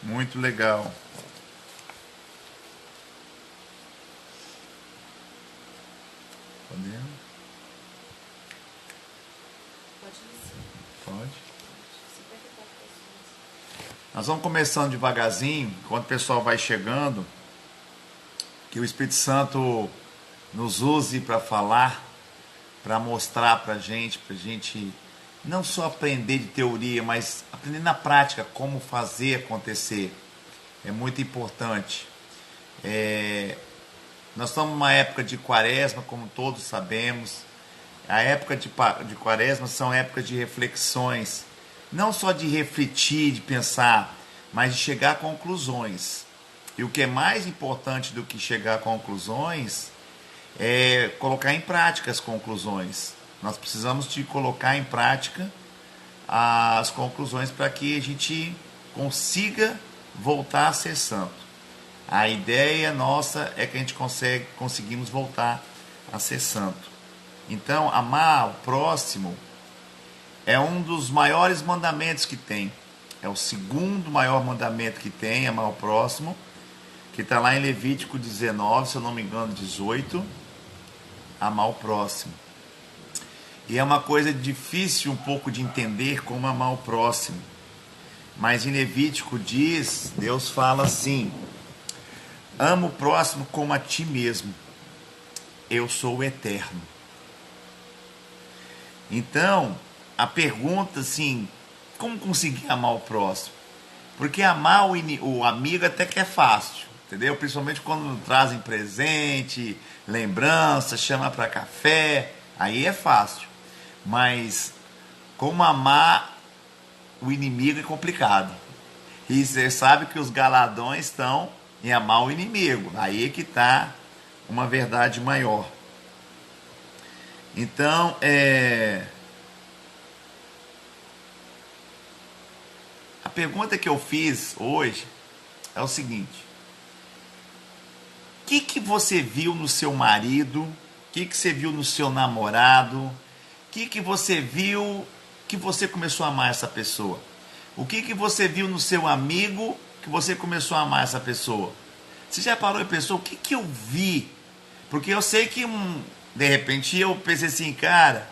Muito legal. Podemos? Pode iniciar. Pode. 54 pessoas. Nós vamos começando devagarzinho, enquanto o pessoal vai chegando, que o Espírito Santo nos use para falar, para mostrar para a gente não só aprender de teoria, mas aprender na prática como fazer acontecer. É muito importante. Nós estamos numa época de quaresma, como todos sabemos. A época de quaresma são épocas de reflexões, não só de refletir, de pensar, mas de chegar a conclusões. E o que é mais importante do que chegar a conclusões é colocar em prática as conclusões. Nós precisamos de colocar em prática as conclusões para que a gente consiga voltar a ser santo. A ideia nossa é que a gente conseguimos voltar a ser santo. Então, amar o próximo é um dos maiores mandamentos que tem. É o segundo maior mandamento que tem, amar o próximo, que está lá em Levítico 19, se eu não me engano, 18, amar o próximo. E é uma coisa difícil um pouco de entender como amar o próximo. Mas em Levítico diz, Deus fala assim: ama o próximo como a ti mesmo. Eu sou o eterno. Então, a pergunta assim, como conseguir amar o próximo? Porque amar o amigo até que é fácil, entendeu? Principalmente quando trazem presente, lembrança, chama para café, aí é fácil. Mas como amar o inimigo é complicado. E você sabe que os galadões estão em amar o inimigo. Aí é que está uma verdade maior. Então, a pergunta que eu fiz hoje é o seguinte: o que você viu no seu marido? O que você viu no seu namorado? O que você viu que você começou a amar essa pessoa? O que você viu no seu amigo que você começou a amar essa pessoa? Você já parou e pensou, o que eu vi? Porque eu sei que de repente eu pensei assim, cara,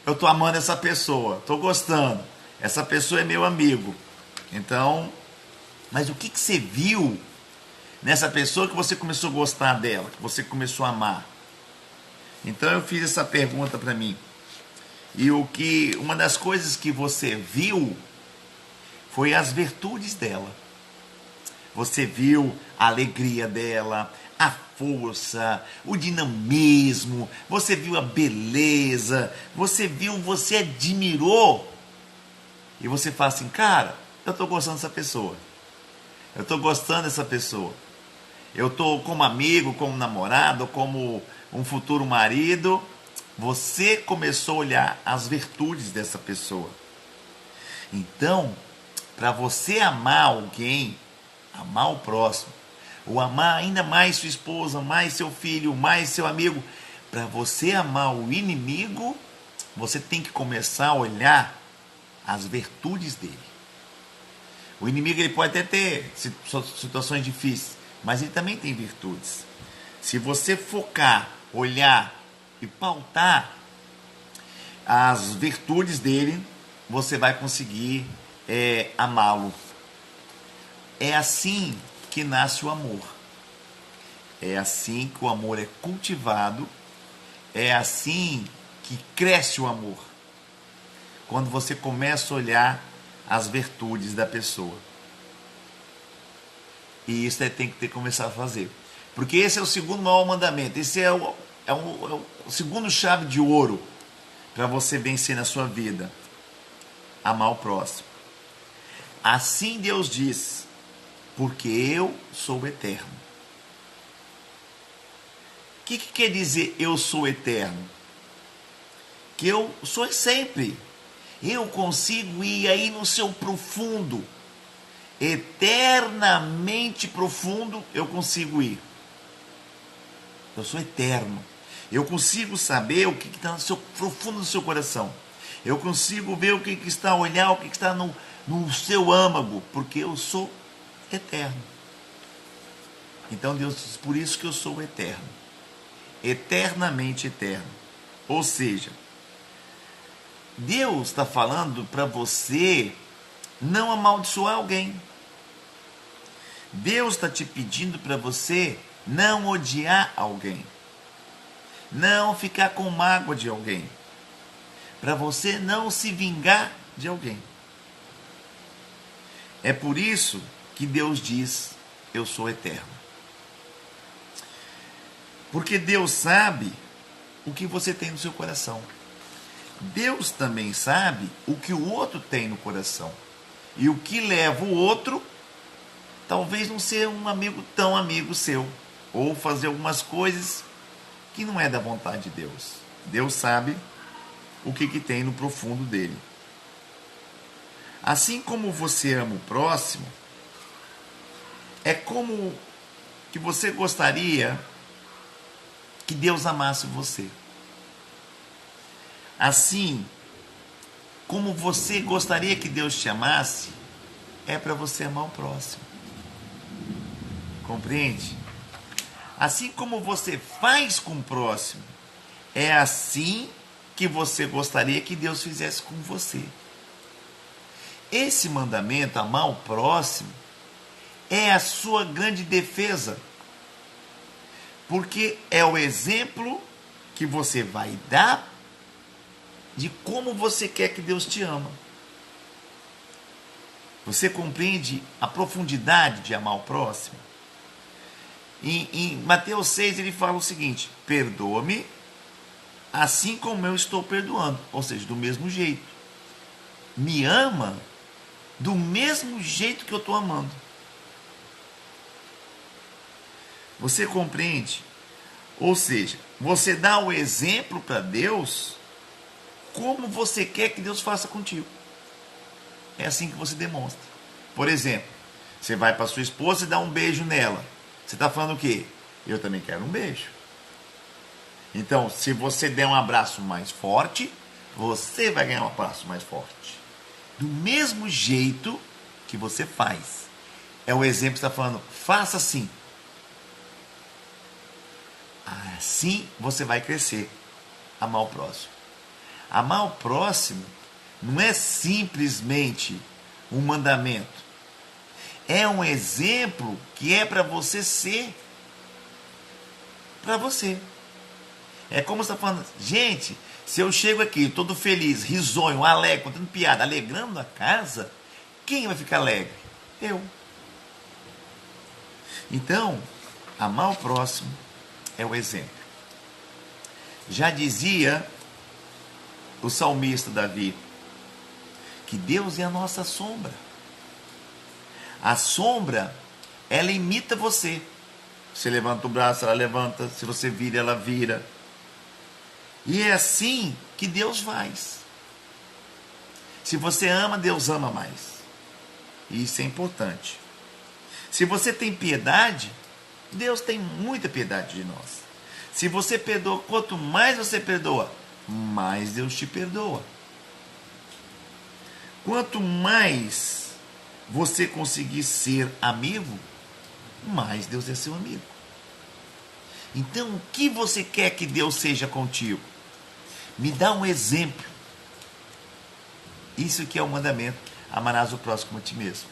eu tô amando essa pessoa, tô gostando, essa pessoa é meu amigo. Então, mas o que você viu nessa pessoa que você começou a gostar dela, que você começou a amar? Então eu fiz essa pergunta para mim. E uma das coisas que você viu foi as virtudes dela. Você viu a alegria dela, a força, o dinamismo, você viu a beleza, você admirou. E você fala assim, cara, eu estou gostando dessa pessoa. Eu estou gostando dessa pessoa. Eu estou como amigo, como namorado, como um futuro marido. Você começou a olhar as virtudes dessa pessoa. Então, para você amar alguém, amar o próximo, ou amar ainda mais sua esposa, mais seu filho, mais seu amigo, para você amar o inimigo, você tem que começar a olhar as virtudes dele. O inimigo ele pode até ter situações difíceis, mas ele também tem virtudes. Se você focar, olhar e pautar as virtudes dele, você vai conseguir amá-lo. É assim que nasce o amor. É assim que o amor é cultivado. É assim que cresce o amor. Quando você começa a olhar as virtudes da pessoa. E isso tem que começar a fazer. Porque esse é o segundo maior mandamento. Esse é o segundo chave de ouro para você vencer na sua vida. Amar o próximo. Assim Deus diz, porque eu sou eterno. O que quer dizer eu sou eterno? Que eu sou sempre. Eu consigo ir aí no seu profundo. Eternamente profundo eu consigo ir. Eu sou eterno. Eu consigo saber o que está no seu profundo do seu coração. Eu consigo ver o que está a olhar, o que está no seu âmago, porque eu sou eterno. Então Deus diz, por isso que eu sou eterno. Eternamente eterno. Ou seja, Deus está falando para você não amaldiçoar alguém. Deus está te pedindo para você não odiar alguém. Não ficar com mágoa de alguém. Para você não se vingar de alguém. É por isso que Deus diz, eu sou eterno. Porque Deus sabe o que você tem no seu coração. Deus também sabe o que o outro tem no coração. E o que leva o outro, talvez não ser um amigo tão amigo seu. Ou fazer algumas coisas que não é da vontade de Deus. Deus sabe o que tem no profundo dele. Assim como você ama o próximo, é como que você gostaria que Deus amasse você. Assim como você gostaria que Deus te amasse, é para você amar o próximo. Compreende? Assim como você faz com o próximo, é assim que você gostaria que Deus fizesse com você. Esse mandamento, amar o próximo, é a sua grande defesa. Porque é o exemplo que você vai dar de como você quer que Deus te ama. Você compreende a profundidade de amar o próximo? Em Mateus 6 ele fala o seguinte, perdoa-me assim como eu estou perdoando. Ou seja, do mesmo jeito. Me ama do mesmo jeito que eu estou amando. Você compreende? Ou seja, você dá o exemplo para Deus como você quer que Deus faça contigo. É assim que você demonstra. Por exemplo, você vai para sua esposa e dá um beijo nela. Você está falando o quê? Eu também quero um beijo. Então, se você der um abraço mais forte, você vai ganhar um abraço mais forte. Do mesmo jeito que você faz. É o exemplo que está falando, faça assim. Assim você vai crescer. Amar o próximo. Amar o próximo não é simplesmente um mandamento. É um exemplo que é para você ser. Para você. É como você está falando, gente, se eu chego aqui todo feliz, risonho, alegre, contando piada, alegrando a casa, quem vai ficar alegre? Eu. Então, amar o próximo é o exemplo. Já dizia o salmista Davi, que Deus é a nossa sombra. A sombra, ela imita você. Você levanta o braço, ela levanta. Se você vira, ela vira. E é assim que Deus faz. Se você ama, Deus ama mais. E isso é importante. Se você tem piedade, Deus tem muita piedade de nós. Se você perdoa, quanto mais você perdoa, mais Deus te perdoa. Quanto mais você conseguir ser amigo, mais Deus é seu amigo. Então, o que você quer que Deus seja contigo? Me dá um exemplo. Isso que é o mandamento. Amarás o próximo como a ti mesmo.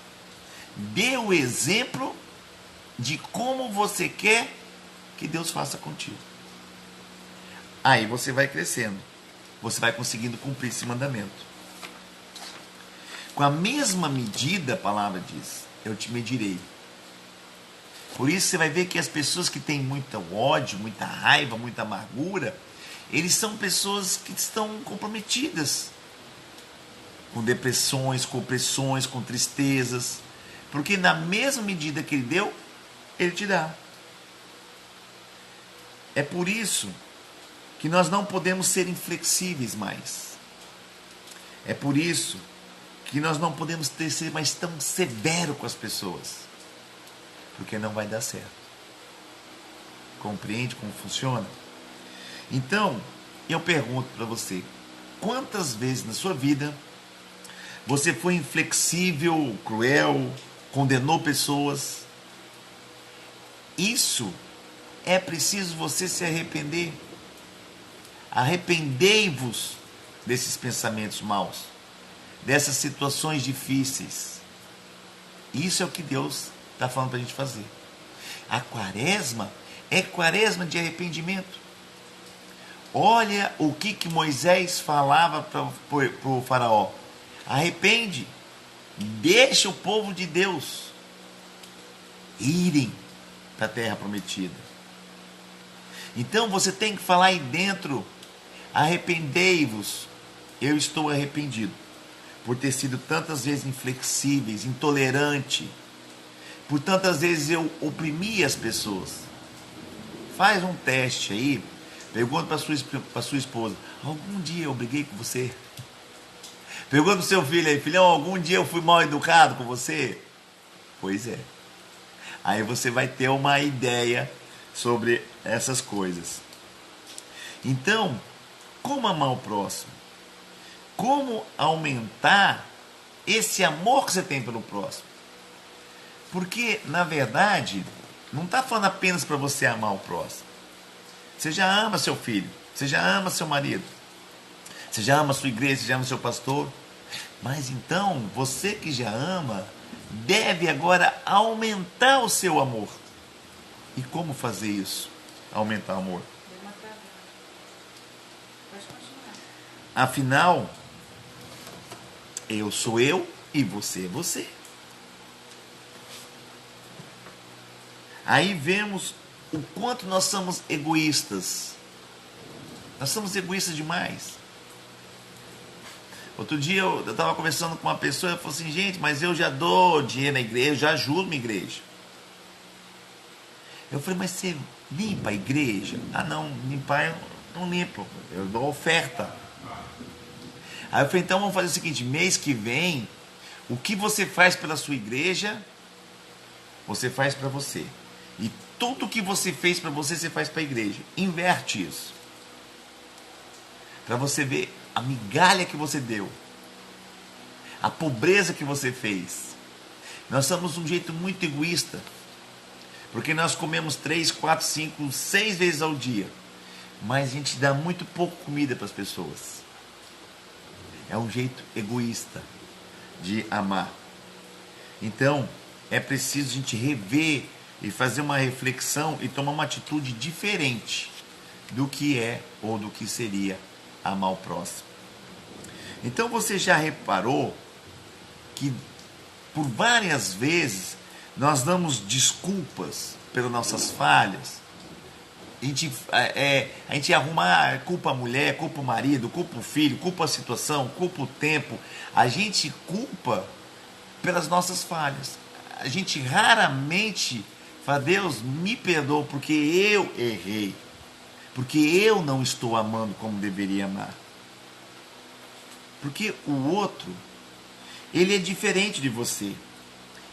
Dê o exemplo de como você quer que Deus faça contigo. Aí você vai crescendo. Você vai conseguindo cumprir esse mandamento. Com a mesma medida, a palavra diz, eu te medirei. Por isso você vai ver que as pessoas que têm muito ódio, muita raiva, muita amargura, eles são pessoas que estão comprometidas com depressões, com opressões, com tristezas. Porque na mesma medida que ele deu, ele te dá. É por isso que nós não podemos ser inflexíveis mais. É por isso que nós não podemos ser mais tão severo com as pessoas. Porque não vai dar certo. Compreende como funciona? Então, eu pergunto para você, quantas vezes na sua vida você foi inflexível, cruel, condenou pessoas. Isso é preciso você se arrepender. Arrependei-vos desses pensamentos maus, dessas situações difíceis. Isso é o que Deus está falando para a gente fazer. A quaresma é quaresma de arrependimento. Olha o que Moisés falava para o faraó. Arrepende, deixa o povo de Deus irem para a terra prometida. Então você tem que falar aí dentro: arrependei-vos, eu estou arrependido por ter sido tantas vezes inflexíveis, intolerante, por tantas vezes eu oprimi as pessoas. Faz um teste aí, pergunta para sua esposa: algum dia eu briguei com você? Pergunta para o seu filho aí: filhão, algum dia eu fui mal educado com você? Pois é. Aí você vai ter uma ideia sobre essas coisas. Então, como amar o próximo? Como aumentar esse amor que você tem pelo próximo? Porque, na verdade, não está falando apenas para você amar o próximo. Você já ama seu filho, você já ama seu marido, você já ama sua igreja, você já ama seu pastor. Mas então, você que já ama, deve agora aumentar o seu amor. E como fazer isso? Aumentar o amor. Deu uma travada. Pode continuar. Afinal, eu sou eu e você é você. Aí vemos o quanto nós somos egoístas. Nós somos egoístas demais. Outro dia eu estava conversando com uma pessoa e ela falou assim: gente, mas eu já dou dinheiro na igreja, eu já ajudo minha igreja. Eu falei: mas você limpa a igreja? Ah, não, limpar eu não limpo, eu dou oferta. Aí eu falei: então vamos fazer o seguinte, mês que vem, o que você faz pela sua igreja, você faz para você. E tudo que você fez para você, você faz para a igreja. Inverte isso. Para você ver a migalha que você deu, a pobreza que você fez. Nós somos um jeito muito egoísta, porque nós comemos 3, 4, 5, 6 vezes ao dia, mas a gente dá muito pouco comida para as pessoas. É um jeito egoísta de amar. Então, é preciso a gente rever e fazer uma reflexão e tomar uma atitude diferente do que é ou do que seria amar o próximo. Então você já reparou que por várias vezes nós damos desculpas pelas nossas falhas? A gente arruma, culpa a mulher, culpa o marido, culpa o filho, culpa a situação, culpa o tempo. A gente culpa pelas nossas falhas. A gente raramente fala: Deus, me perdoa porque eu errei, porque eu não estou amando como deveria amar. Porque o outro, ele é diferente de você.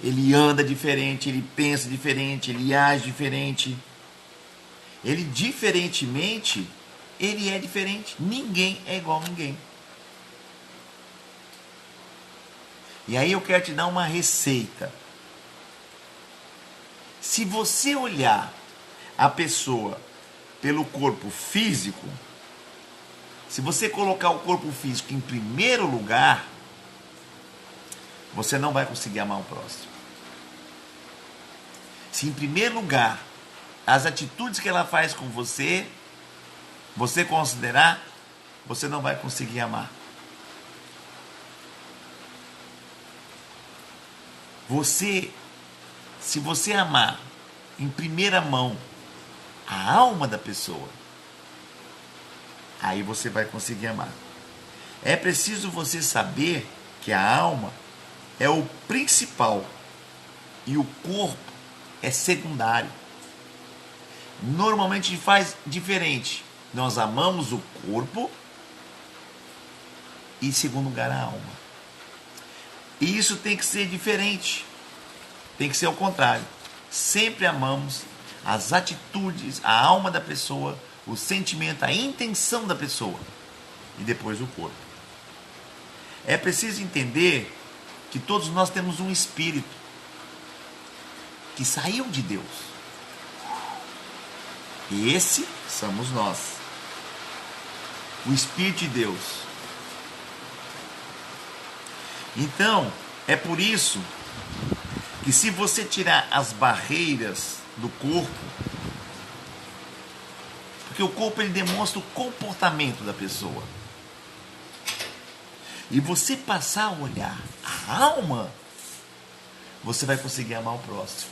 Ele anda diferente, ele pensa diferente, ele age diferente. Ele diferentemente, ele é diferente. Ninguém é igual a ninguém. E aí eu quero te dar uma receita. Se você olhar a pessoa pelo corpo físico, se você colocar o corpo físico em primeiro lugar, você não vai conseguir amar o próximo. Se em primeiro lugar as atitudes que ela faz com você, você considerar, você não vai conseguir amar. Se você amar em primeira mão a alma da pessoa, aí você vai conseguir amar. É preciso você saber que a alma é o principal e o corpo é secundário. Normalmente a gente faz diferente. Nós amamos o corpo e, em segundo lugar, a alma. E isso tem que ser diferente. Tem que ser ao contrário. Sempre amamos as atitudes, a alma da pessoa, o sentimento, a intenção da pessoa e depois o corpo. É preciso entender que todos nós temos um espírito. que saiu de Deus. E esse somos nós. O Espírito de Deus. Então, é por isso que se você tirar as barreiras do corpo, porque o corpo ele demonstra o comportamento da pessoa, e você passar a olhar a alma, você vai conseguir amar o próximo.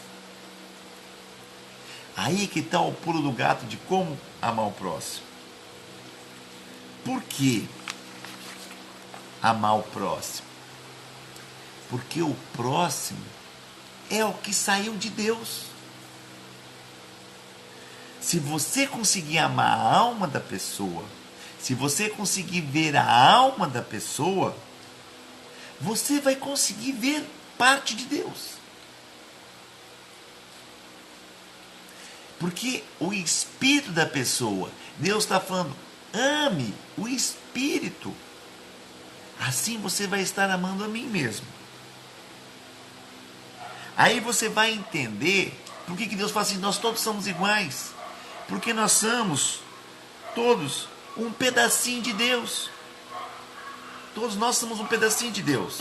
Aí que está o pulo do gato de como amar o próximo. Por que amar o próximo? Porque o próximo é o que saiu de Deus. Se você conseguir amar a alma da pessoa, se você conseguir ver a alma da pessoa, você vai conseguir ver parte de Deus. Porque o espírito da pessoa, Deus está falando, ame o espírito. Assim você vai estar amando a mim mesmo. Aí você vai entender por que Deus fala assim, nós todos somos iguais. Porque nós somos todos um pedacinho de Deus. Todos nós somos um pedacinho de Deus.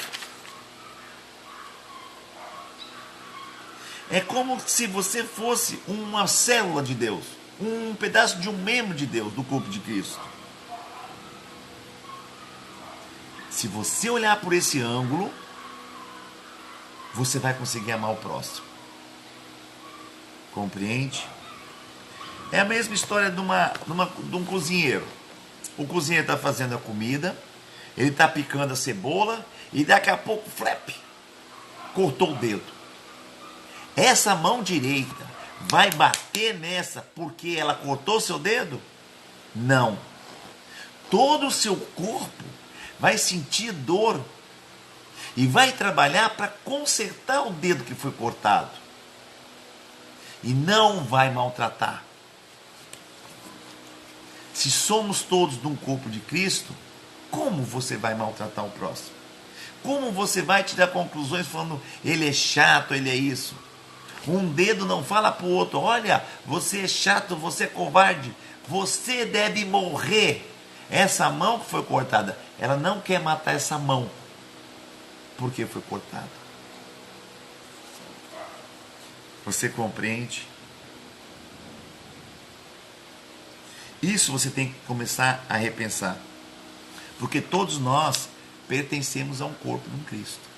É como se você fosse uma célula de Deus, um pedaço de um membro de Deus, do corpo de Cristo. Se você olhar por esse ângulo, você vai conseguir amar o próximo. Compreende? É a mesma história de um cozinheiro. O cozinheiro está fazendo a comida, ele está picando a cebola e daqui a pouco, flap, cortou o dedo. Essa mão direita vai bater nessa porque ela cortou seu dedo? Não. Todo o seu corpo vai sentir dor e vai trabalhar para consertar o dedo que foi cortado. E não vai maltratar. Se somos todos de um corpo de Cristo, como você vai maltratar o próximo? Como você vai tirar conclusões falando, ele é chato, ele é isso? Um dedo não fala para o outro, olha, você é chato, você é covarde, você deve morrer. Essa mão que foi cortada, ela não quer matar essa mão, porque foi cortada. Você compreende? Isso você tem que começar a repensar. Porque todos nós pertencemos a um corpo de um Cristo.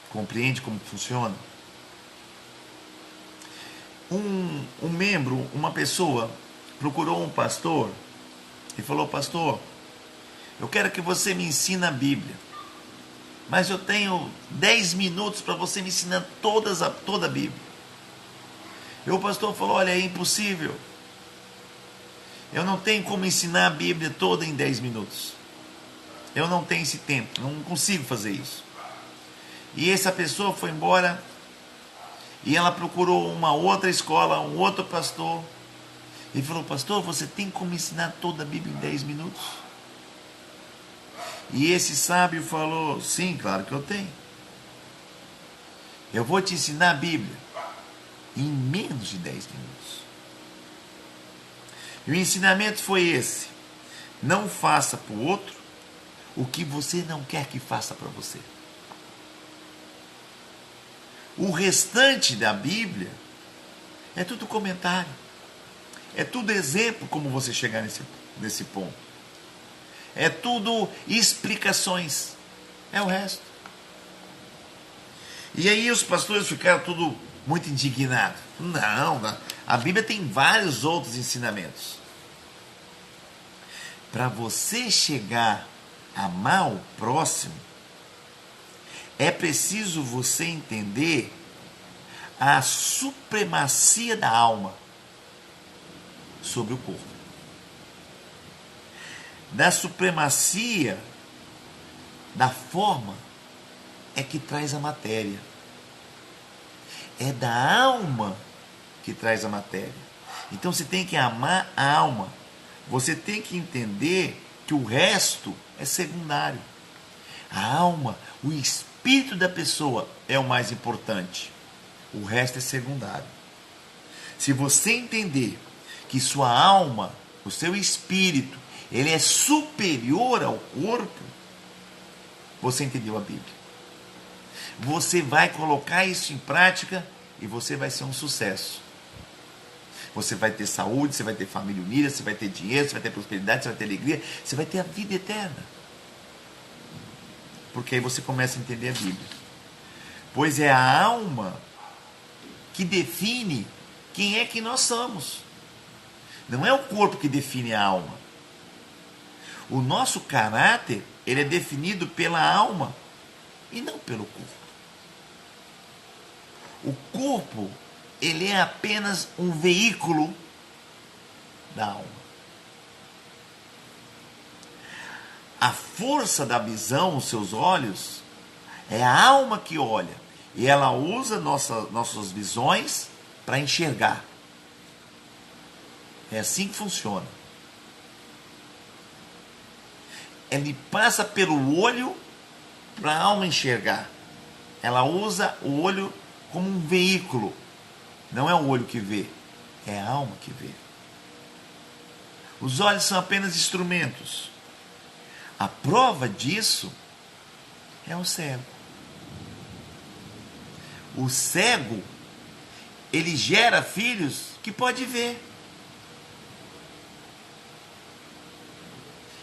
Compreende como funciona? Um membro, uma pessoa, procurou um pastor e falou, pastor, eu quero que você me ensine a Bíblia. Mas eu tenho 10 minutos para você me ensinar toda a Bíblia. E o pastor falou, olha, é impossível. Eu não tenho como ensinar a Bíblia toda em 10 minutos. Eu não tenho esse tempo, não consigo fazer isso. E essa pessoa foi embora e ela procurou uma outra escola, um outro pastor. E falou, pastor, você tem como ensinar toda a Bíblia em 10 minutos? E esse sábio falou, sim, claro que eu tenho. Eu vou te ensinar a Bíblia em menos de 10 minutos. E o ensinamento foi esse. Não faça para o outro o que você não quer que faça para você. O restante da Bíblia é tudo comentário. É tudo exemplo como você chegar nesse ponto. É tudo explicações. É o resto. E aí os pastores ficaram tudo muito indignados. Não, a Bíblia tem vários outros ensinamentos. Para você chegar a amar o próximo, é preciso você entender a supremacia da alma sobre o corpo. Da supremacia da forma é que traz a matéria. É da alma que traz a matéria. Então você tem que amar a alma. Você tem que entender que o resto é secundário. A alma, o espírito da pessoa é o mais importante. O resto é secundário. Se você entender que sua alma, o seu espírito, ele é superior ao corpo, você entendeu a Bíblia. Você vai colocar isso em prática e você vai ser um sucesso. Você vai ter saúde, você vai ter família unida, você vai ter dinheiro, você vai ter prosperidade, você vai ter alegria, você vai ter a vida eterna. Porque aí você começa a entender a Bíblia. Pois é a alma que define quem é que nós somos. Não é o corpo que define a alma. O nosso caráter, ele é definido pela alma e não pelo corpo. O corpo, ele é apenas um veículo da alma. A força da visão, os seus olhos, é a alma que olha. E ela usa nossas visões para enxergar. É assim que funciona. Ele passa pelo olho para a alma enxergar. Ela usa o olho como um veículo. Não é o olho que vê, é a alma que vê. Os olhos são apenas instrumentos. A prova disso é o cego. O cego, ele gera filhos que pode ver.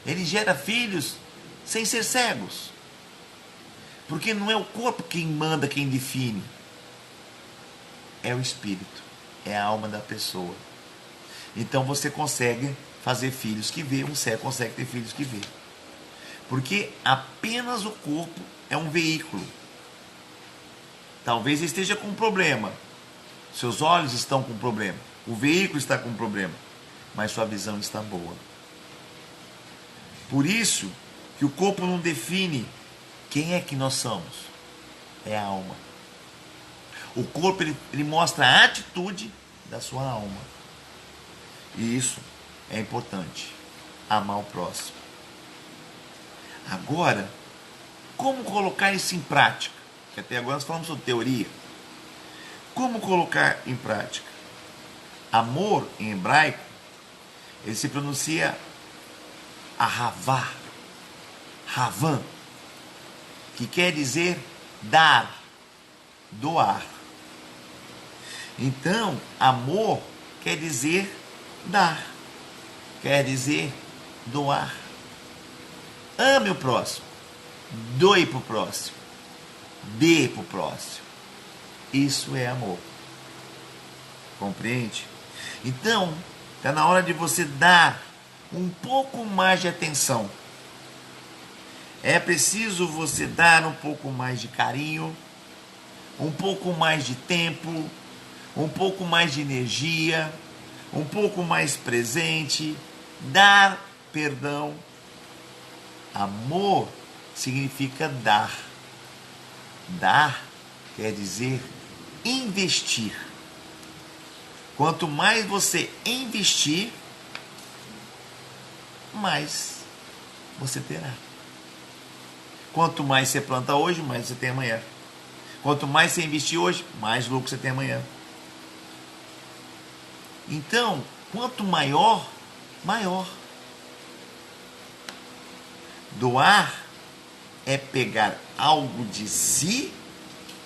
Ele gera filhos sem ser cegos. Porque não é o corpo quem manda, quem define. É o espírito, é a alma da pessoa. Então você consegue fazer filhos que vê, um cego consegue ter filhos que vê. Porque apenas o corpo é um veículo. Talvez esteja com um problema. Seus olhos estão com um problema. O veículo está com um problema. Mas sua visão está boa. Por isso que o corpo não define quem é que nós somos. É a alma. O corpo ele mostra a atitude da sua alma. E isso é importante. Amar o próximo. Agora, como colocar isso em prática? Que até agora nós falamos sobre teoria. Como colocar em prática? Amor, em hebraico, ele se pronuncia ahavá, ravan, que quer dizer dar, doar. Então, amor quer dizer dar, quer dizer doar. Ame o próximo, doe para o próximo, dê para o próximo. Isso é amor. Compreende? Então, está na hora de você dar um pouco mais de atenção. É preciso você dar um pouco mais de carinho, um pouco mais de tempo, um pouco mais de energia, um pouco mais presente, dar perdão. Amor significa dar. Dar quer dizer investir. Quanto mais você investir, mais você terá. Quanto mais você planta hoje, mais você tem amanhã. Quanto mais você investir hoje, mais lucro você tem amanhã. Então, quanto maior, maior. Doar é pegar algo de si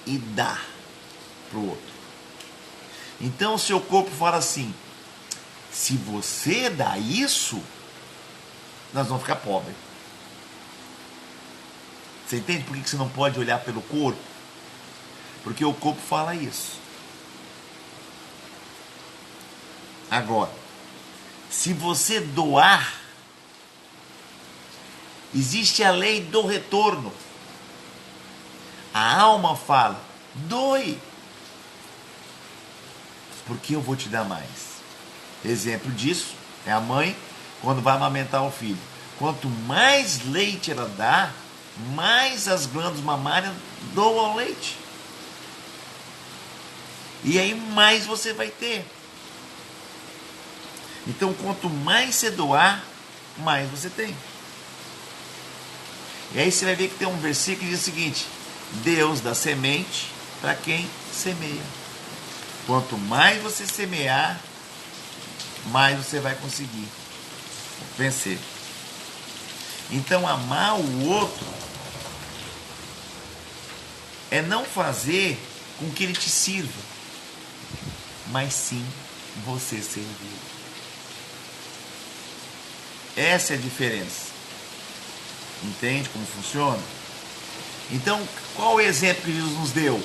e dar para o outro. Então, o seu corpo fala assim: se você dá isso, nós vamos ficar pobres. Você entende por que você não pode olhar pelo corpo? Porque o corpo fala isso. Agora, se você doar, existe a lei do retorno. A alma fala: doe, porque eu vou te dar mais. Exemplo disso é a mãe quando vai amamentar o filho. Quanto mais leite ela dá, mais as glândulas mamárias doam leite. E aí mais você vai ter. Então, quanto mais você doar, mais você tem. E aí você vai ver que tem um versículo que diz o seguinte: Deus dá semente para quem semeia. Quanto mais você semear, mais você vai conseguir vencer. Então, amar o outro é não fazer com que ele te sirva, mas sim você servir. Essa é a diferença. Entende como funciona? Então, qual o exemplo que Jesus nos deu?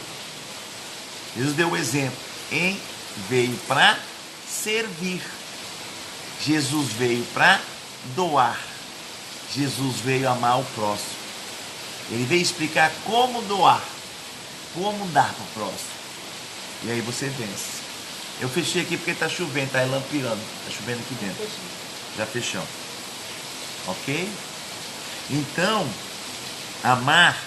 Jesus deu o exemplo. Veio para servir. Jesus veio para doar. Jesus veio amar o próximo. Ele veio explicar como doar, como dar para o próximo. E aí você vence. Eu fechei aqui porque está chovendo, está relampeando. Está chovendo aqui dentro. Já fechamos. Ok? Então, amar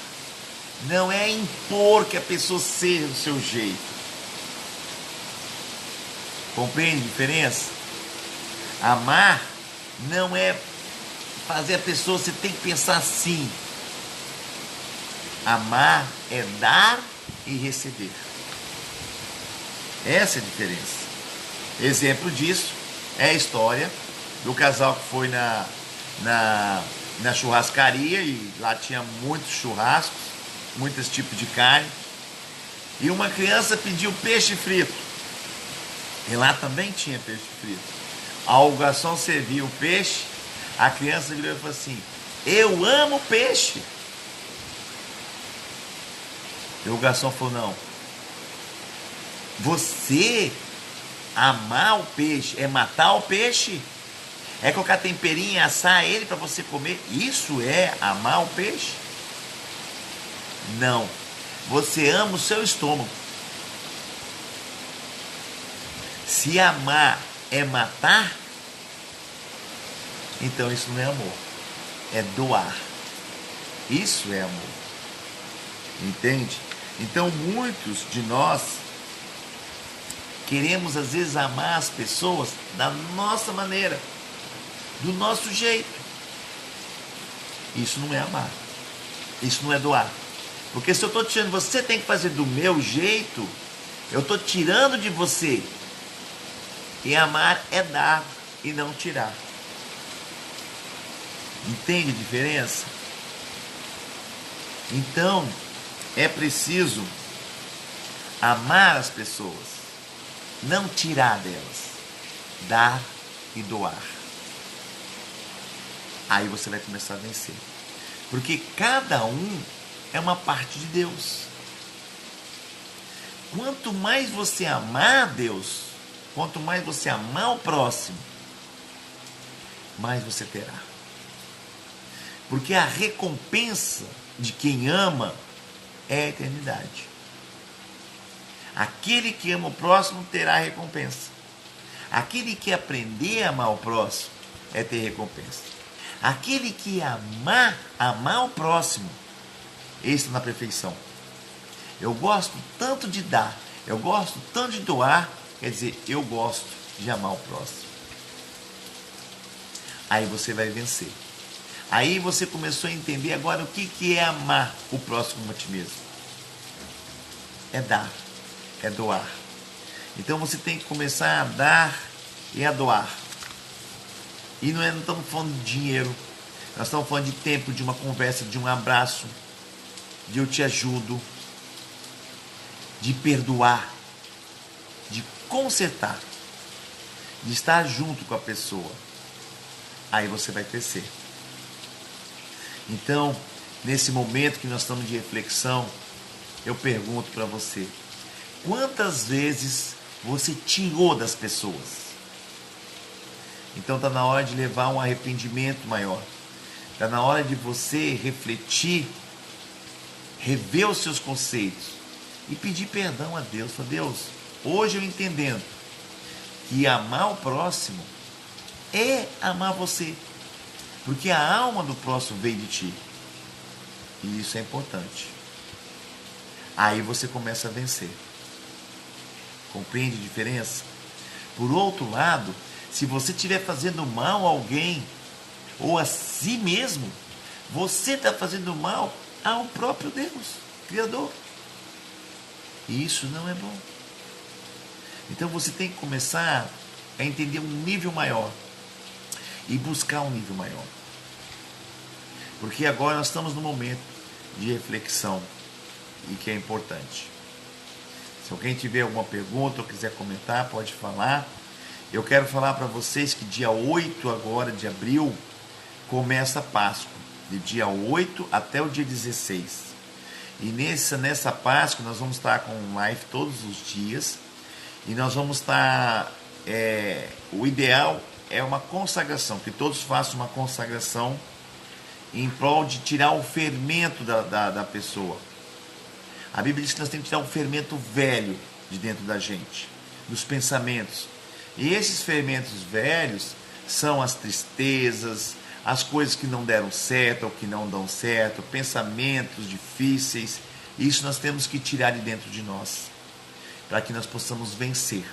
não é impor que a pessoa seja do seu jeito. Compreende a diferença? Amar não é fazer a pessoa, você tem que pensar assim. Amar é dar e receber. Essa é a diferença. Exemplo disso é a história do casal que foi na churrascaria, e lá tinha muitos churrascos, muitos tipos de carne, e uma criança pediu peixe frito, e lá também tinha peixe frito. O garçom serviu o peixe, a criança virou e falou assim: eu amo peixe. E o garçom falou: não, você amar o peixe é matar o peixe? É colocar temperinho e assar ele para você comer? Isso é amar o peixe? Não. Você ama o seu estômago. Se amar é matar, então isso não é amor. É doar. Isso é amor. Entende? Então muitos de nós queremos às vezes amar as pessoas da nossa maneira, do nosso jeito. Isso não é amar. Isso não é doar. Porque se eu estou dizendo, você tem que fazer do meu jeito, eu estou tirando de você. E amar é dar e não tirar. Entende a diferença? Então, é preciso amar as pessoas, não tirar delas, dar e doar. Aí você vai começar a vencer. Porque cada um é uma parte de Deus. Quanto mais você amar a Deus, quanto mais você amar o próximo, mais você terá. Porque a recompensa de quem ama é a eternidade. Aquele que ama o próximo terá recompensa. Aquele que aprender a amar o próximo é ter recompensa. Aquele que amar o próximo, esse está na perfeição. Eu gosto tanto de dar, eu gosto tanto de doar, quer dizer, eu gosto de amar o próximo. Aí você vai vencer. Aí você começou a entender agora o que é amar o próximo como a ti mesmo. É dar, é doar. Então você tem que começar a dar e a doar. E não estamos falando de dinheiro, nós estamos falando de tempo, de uma conversa, de um abraço, de eu te ajudo, de perdoar, de consertar, de estar junto com a pessoa. Aí você vai crescer. Então, nesse momento que nós estamos de reflexão, eu pergunto para você: quantas vezes você tirou das pessoas? Então está na hora de levar um arrependimento maior. Está na hora de você refletir, rever os seus conceitos e pedir perdão a Deus. Falar: Deus, hoje eu entendendo que amar o próximo é amar você. Porque a alma do próximo veio de ti. E isso é importante. Aí você começa a vencer. Compreende a diferença? Por outro lado, se você estiver fazendo mal a alguém, ou a si mesmo, você está fazendo mal ao próprio Deus, Criador. E isso não é bom. Então você tem que começar a entender um nível maior e buscar um nível maior. Porque agora nós estamos no momento de reflexão e que é importante. Se alguém tiver alguma pergunta ou quiser comentar, pode falar. Eu quero falar para vocês que dia 8 agora de abril começa a Páscoa, de dia 8 até o dia 16. E nessa Páscoa nós vamos estar com live todos os dias e nós vamos estar, o ideal é uma consagração, que todos façam uma consagração em prol de tirar o fermento da pessoa. A Bíblia diz que nós temos que tirar o fermento velho de dentro da gente, dos pensamentos. E esses fermentos velhos são as tristezas, as coisas que não deram certo ou que não dão certo, pensamentos difíceis. Isso nós temos que tirar de dentro de nós, para que nós possamos vencer.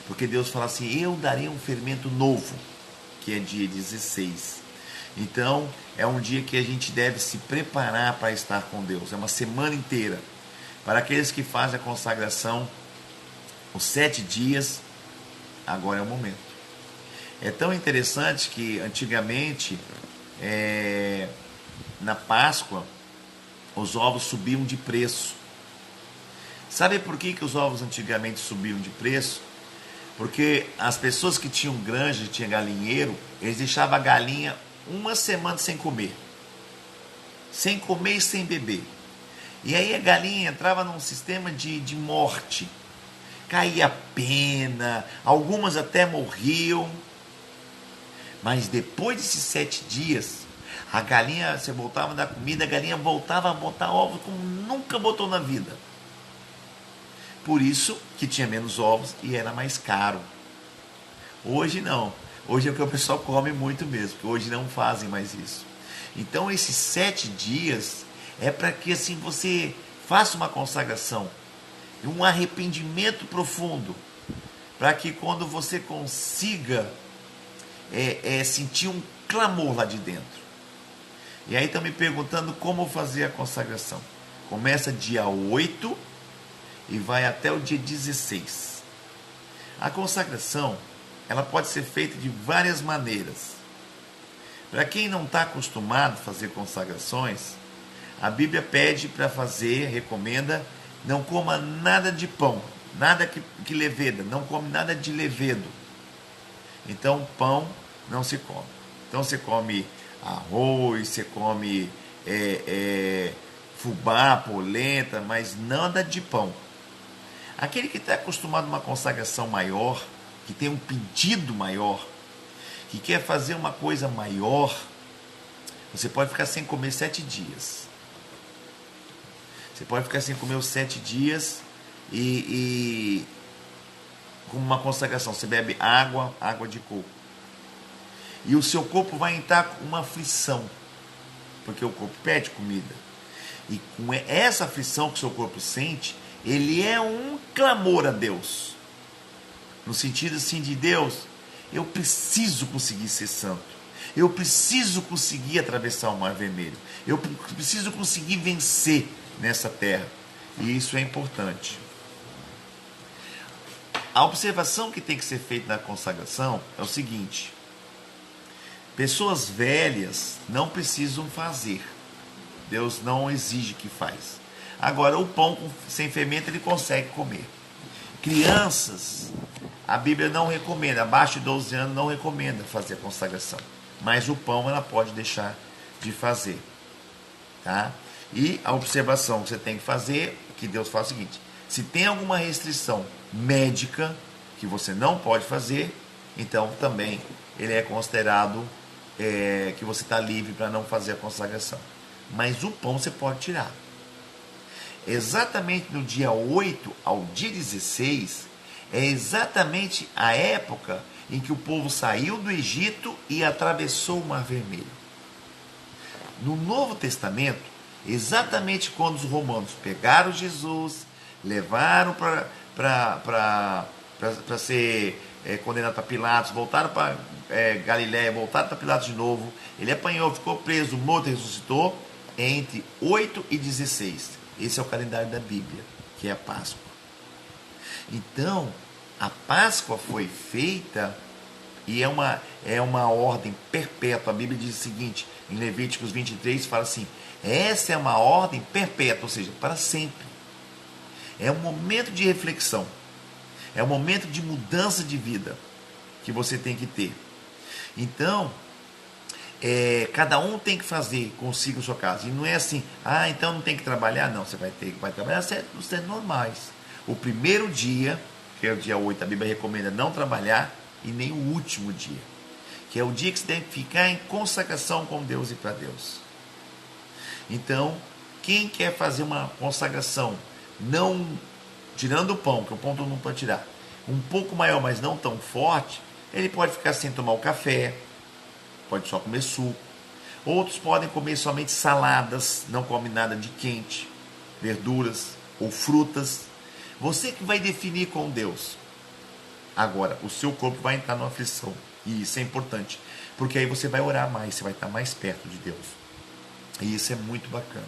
Porque Deus fala assim, eu darei um fermento novo, que é dia 16. Então, é um dia que a gente deve se preparar para estar com Deus. É uma semana inteira. Para aqueles que fazem a consagração, os 7 dias, agora é o momento. É tão interessante que antigamente, na Páscoa, os ovos subiam de preço. Sabe por que os ovos antigamente subiam de preço? Porque as pessoas que tinham granja, tinham galinheiro, eles deixavam a galinha uma semana sem comer e sem beber. E aí a galinha entrava num sistema de morte. Caía pena, algumas até morriam. Mas depois desses 7 dias, a galinha, você voltava a dar comida, a galinha voltava a botar ovos como nunca botou na vida. Por isso que tinha menos ovos e era mais caro. Hoje não. Hoje é o que o pessoal come muito mesmo, porque hoje não fazem mais isso. Então esses 7 dias é para que assim você faça uma consagração, um arrependimento profundo, para que quando você consiga sentir um clamor lá de dentro. E aí estão me perguntando como fazer a consagração. Começa dia 8 e vai até o dia 16. A consagração, ela pode ser feita de várias maneiras. Para quem não está acostumado a fazer consagrações, a Bíblia pede para fazer, recomenda, não coma nada de pão, nada que leveda, não come nada de levedo. Então pão não se come. Então você come arroz, você come fubá, polenta, mas nada de pão. Aquele que está acostumado a uma consagração maior, que tem um pedido maior, que quer fazer uma coisa maior, você pode ficar sem comer 7 dias. Você pode ficar sem comer os 7 dias e com uma consagração. Você bebe água de coco. E o seu corpo vai entrar com uma aflição, porque o corpo pede comida. E com essa aflição que o seu corpo sente, ele é um clamor a Deus. No sentido assim de Deus, eu preciso conseguir ser santo. Eu preciso conseguir atravessar o Mar Vermelho. Eu preciso conseguir vencer nessa terra. E isso é importante. A observação que tem que ser feita na consagração é o seguinte: pessoas velhas não precisam fazer. Deus não exige que faz. Agora, o pão sem fermento ele consegue comer. Crianças, a Bíblia não recomenda, abaixo de 12 anos não recomenda fazer a consagração. Mas o pão ela pode deixar de fazer. Tá? E a observação que você tem que fazer, que Deus faz é o seguinte: se tem alguma restrição médica que você não pode fazer, então também ele é considerado que você está livre para não fazer a consagração. Mas o pão você pode tirar. Exatamente no dia 8 ao dia 16, é exatamente a época em que o povo saiu do Egito e atravessou o Mar Vermelho. No Novo Testamento, exatamente quando os romanos pegaram Jesus, levaram para ser condenado para Pilatos, voltaram para Galiléia, voltaram para Pilatos de novo. Ele apanhou, ficou preso, morto e ressuscitou entre 8 e 16. Esse é o calendário da Bíblia, que é a Páscoa. Então, a Páscoa foi feita e é uma ordem perpétua. A Bíblia diz o seguinte, em Levíticos 23, fala assim, essa é uma ordem perpétua, ou seja, para sempre. É um momento de reflexão, é um momento de mudança de vida que você tem que ter. Então, cada um tem que fazer consigo a sua casa. E não é assim, então não tem que trabalhar. Não, você vai trabalhar nos tempos normais. O primeiro dia, que é o dia 8, a Bíblia recomenda não trabalhar, e nem o último dia, que é o dia que você tem que ficar em consagração com Deus e para Deus. Então, quem quer fazer uma consagração, não tirando o pão, que o pão todo mundo pode tirar, um pouco maior, mas não tão forte, ele pode ficar sem tomar o café, pode só comer suco. Outros podem comer somente saladas, não come nada de quente, verduras ou frutas. Você que vai definir com Deus. Agora, o seu corpo vai entrar numa aflição. E isso é importante. Porque aí você vai orar mais, você vai estar mais perto de Deus. E isso é muito bacana.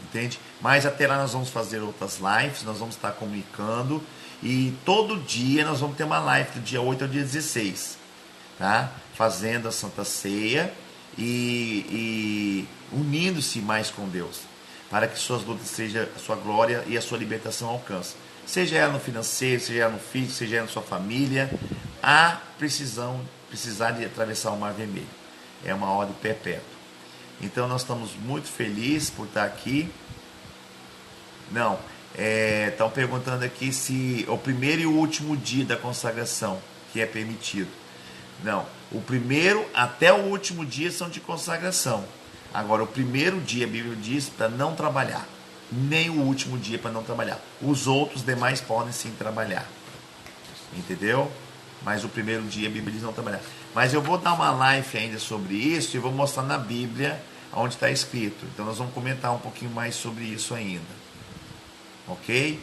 Entende? Mas até lá nós vamos fazer outras lives, nós vamos estar comunicando. E todo dia nós vamos ter uma live do dia 8 ao dia 16. Tá? Fazendo a Santa Ceia e unindo-se mais com Deus. Para que suas lutas sejam a sua glória e a sua libertação alcance. Seja ela no financeiro, seja ela no físico, seja ela na sua família, há precisar de atravessar o Mar Vermelho. É uma ordem perpétua. Então nós estamos muito felizes por estar aqui. Não, estão perguntando aqui se o primeiro e o último dia da consagração que é permitido. Não, o primeiro até o último dia são de consagração. Agora, o primeiro dia, a Bíblia diz para não trabalhar. Nem o último dia para não trabalhar. Os outros demais podem sim trabalhar. Entendeu? Mas o primeiro dia a Bíblia diz não trabalhar. Mas eu vou dar uma live ainda sobre isso e vou mostrar na Bíblia onde está escrito. Então nós vamos comentar um pouquinho mais sobre isso ainda. Ok?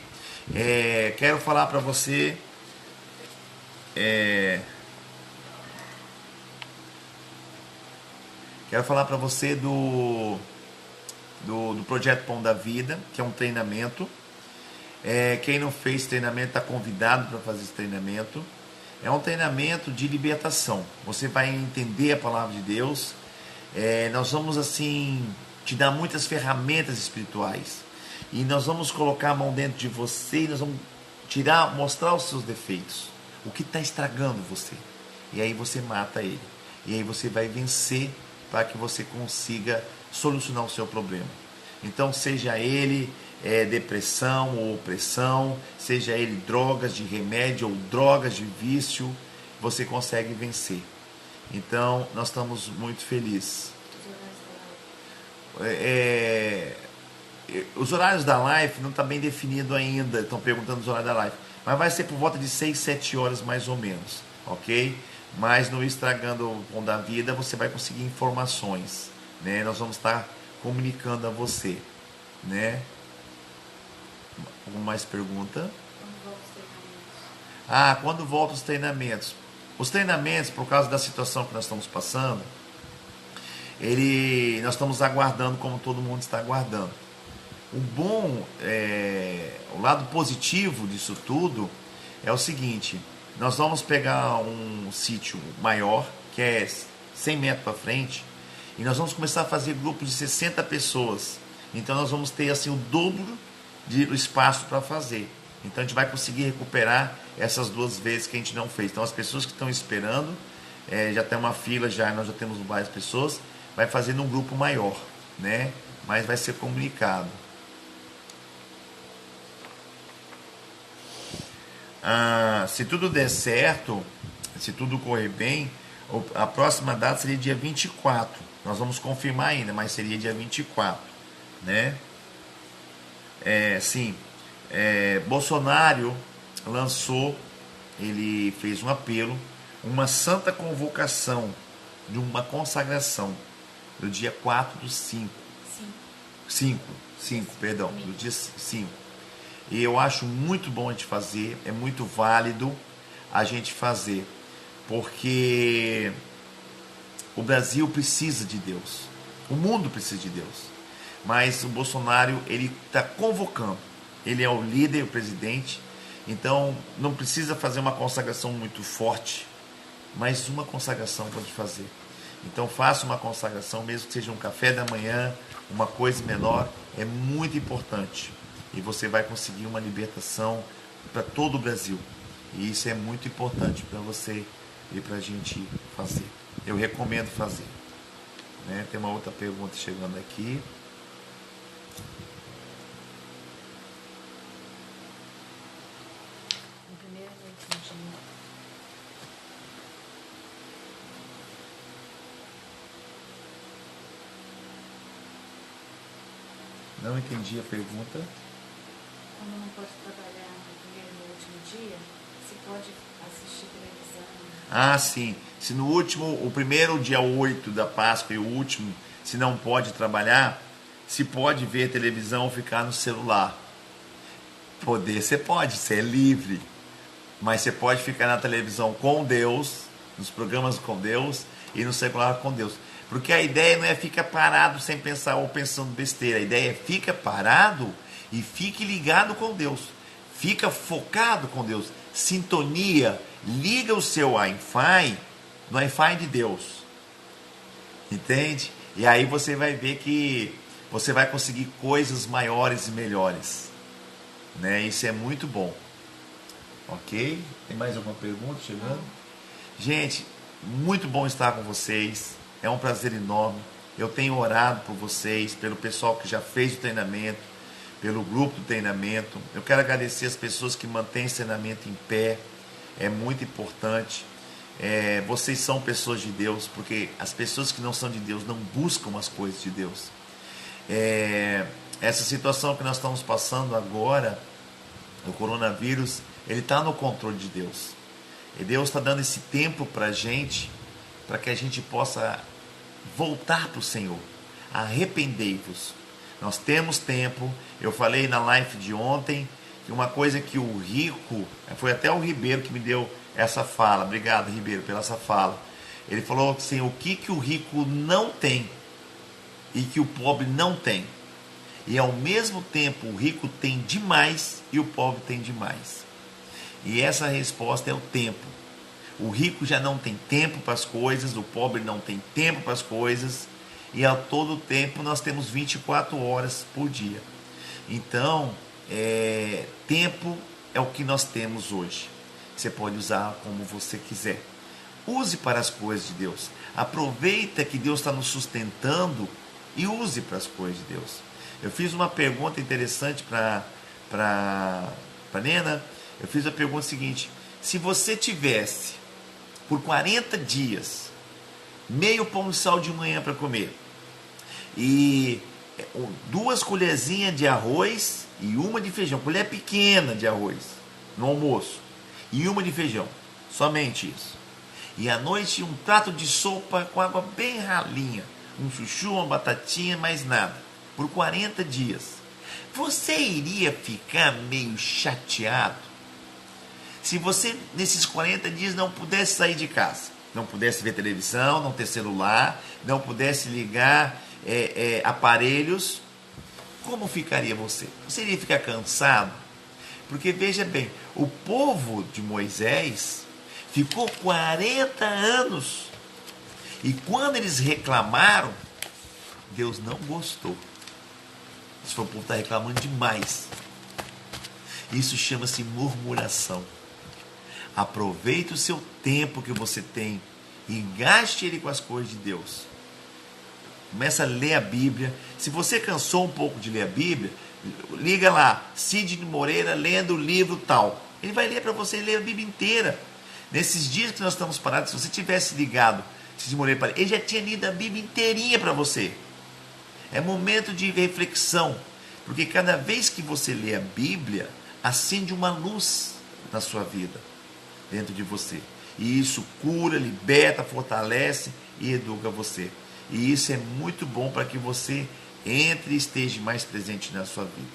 Quero falar para você... Quero falar para você do Projeto Pão da Vida, que é um treinamento. Quem não fez treinamento está convidado para fazer esse treinamento. É um treinamento de libertação. Você vai entender a palavra de Deus. Nós vamos assim te dar muitas ferramentas espirituais. E nós vamos colocar a mão dentro de você e nós vamos mostrar os seus defeitos. O que está estragando você. E aí você mata ele. E aí você vai vencer para que você consiga solucionar o seu problema. Então, seja ele depressão ou opressão, seja ele drogas de remédio ou drogas de vício, você consegue vencer. Então, nós estamos muito felizes. Os horários da live não está bem definido ainda, estão perguntando os horários da live, mas vai ser por volta de 6, 7 horas mais ou menos, ok? Mas no Instagram do Pão da Vida você vai conseguir informações, né? Nós vamos estar comunicando a você, né? Alguma mais pergunta? Quando voltam os treinamentos? Os treinamentos, por causa da situação que nós estamos passando, nós estamos aguardando como todo mundo está aguardando. O lado positivo disso tudo é o seguinte: nós vamos pegar um sítio maior, que é 100 metros para frente, e nós vamos começar a fazer grupos de 60 pessoas. Então nós vamos ter assim o dobro do espaço para fazer. Então a gente vai conseguir recuperar essas 2 vezes que a gente não fez. Então as pessoas que estão esperando, já tem uma fila, nós já temos várias pessoas, vai fazer num grupo maior, né? Mas vai ser comunicado. Se tudo der certo, se tudo correr bem, a próxima data seria dia 24. Nós vamos confirmar ainda, mas seria dia 24, né? Sim. Bolsonaro lançou, ele fez um apelo, uma santa convocação de uma consagração do dia 4/5. 5, perdão, do dia 5. E eu acho muito bom a gente fazer, é muito válido. a gente fazer, porque o Brasil precisa de Deus, o mundo precisa de Deus, mas o Bolsonaro, ele está convocando, ele é o líder, o presidente, então não precisa fazer uma consagração muito forte, mas uma consagração pode fazer. Então faça uma consagração, mesmo que seja um café da manhã, uma coisa menor, é muito importante. E você vai conseguir uma libertação para todo o Brasil. E isso é muito importante para você e para a gente fazer. Eu recomendo fazer. Né? Tem uma outra pergunta chegando aqui. No primeiro e último dia. Não entendi a pergunta. Quando não pode trabalhar no primeiro e no último dia, se pode assistir televisão. Ah, sim. Se no último, o primeiro dia 8 da Páscoa e o último, se não pode trabalhar, se pode ver televisão ou ficar no celular. Poder, você pode, você é livre. Mas você pode ficar na televisão com Deus, nos programas com Deus e no celular com Deus. Porque a ideia não é ficar parado sem pensar ou pensando besteira. A ideia é fica parado e fique ligado com Deus. Fica focado com Deus. Sintonia. Liga o seu Wi-Fi no Wi-Fi de Deus. Entende? E aí você vai ver que você vai conseguir coisas maiores e melhores. Né? Isso é muito bom. Ok? Tem mais alguma pergunta chegando? Gente, muito bom estar com vocês. É um prazer enorme. Eu tenho orado por vocês, pelo pessoal que já fez o treinamento, pelo grupo do treinamento. Eu quero agradecer as pessoas que mantêm esse treinamento em pé. É muito importante. Vocês são pessoas de Deus, porque as pessoas que não são de Deus não buscam as coisas de Deus. Essa situação que nós estamos passando agora, o coronavírus, ele está no controle de Deus. E Deus está dando esse tempo para a gente, para que a gente possa voltar para o Senhor. Arrependei-vos. Nós temos tempo. Eu falei na live de ontem que uma coisa que o rico, foi até o Ribeiro que me deu essa fala. Obrigado, Ribeiro, pela essa fala. Ele falou assim, o que o rico não tem e que o pobre não tem. E ao mesmo tempo o rico tem demais e o pobre tem demais. E essa resposta é o tempo. O rico já não tem tempo para as coisas, o pobre não tem tempo para as coisas, e a todo tempo nós temos 24 horas por dia. Então, tempo é o que nós temos hoje. Você pode usar como você quiser. Use para as coisas de Deus. Aproveita que Deus está nos sustentando e use para as coisas de Deus. Eu fiz uma pergunta interessante para Nena. Eu fiz a pergunta seguinte: se você tivesse por 40 dias meio pão de sal de manhã para comer e 2 colherzinhas de arroz e uma de feijão, colher pequena de arroz no almoço e uma de feijão, somente isso, e à noite um prato de sopa com água bem ralinha, um chuchu, uma batatinha, mais nada, por 40 dias, você iria ficar meio chateado se você nesses 40 dias não pudesse sair de casa, não pudesse ver televisão, não ter celular, não pudesse ligar aparelhos? Como ficaria você? Você iria ficar cansado? Porque veja bem, o povo de Moisés ficou 40 anos e quando eles reclamaram, Deus não gostou. Esse foi o povo que está reclamando demais. Isso chama-se murmuração. Aproveite o seu tempo que você tem e gaste ele com as coisas de Deus. Começa a ler a Bíblia. Se você cansou um pouco de ler a Bíblia, liga lá, Sidney Moreira lendo o livro tal. Ele vai ler para você ler a Bíblia inteira. Nesses dias que nós estamos parados, se você tivesse ligado, Sidney Moreira, ele já tinha lido a Bíblia inteirinha para você. É momento de reflexão, porque cada vez que você lê a Bíblia, acende uma luz na sua vida, dentro de você. E isso cura, liberta, fortalece e educa você. E isso é muito bom para que você entre e esteja mais presente na sua vida.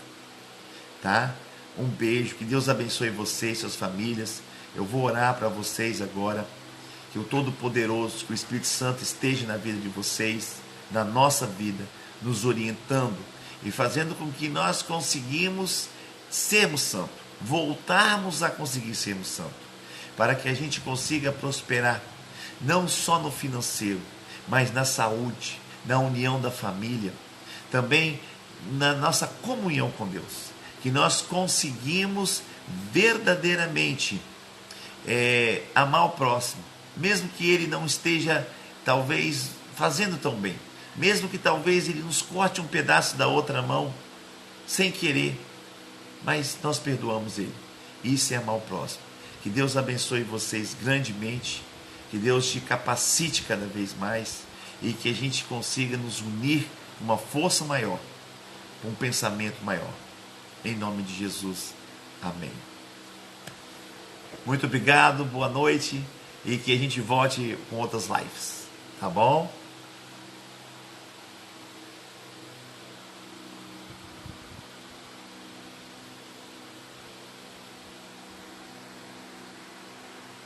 Tá? Um beijo, que Deus abençoe você e suas famílias, Eu vou orar para vocês agora, que o Todo-Poderoso, que o Espírito Santo esteja na vida de vocês, na nossa vida, nos orientando e fazendo com que nós conseguimos sermos santos, voltarmos a conseguir sermos santos, para que a gente consiga prosperar, não só no financeiro, mas na saúde, na união da família, também na nossa comunhão com Deus, que nós conseguimos verdadeiramente amar o próximo, mesmo que ele não esteja talvez fazendo tão bem, mesmo que talvez ele nos corte um pedaço da outra mão sem querer, mas nós perdoamos ele. Isso é amar o próximo. Que Deus abençoe vocês grandemente, que Deus te capacite cada vez mais e que a gente consiga nos unir com uma força maior, com um pensamento maior. Em nome de Jesus. Amém. Muito obrigado, boa noite e que a gente volte com outras lives. Tá bom?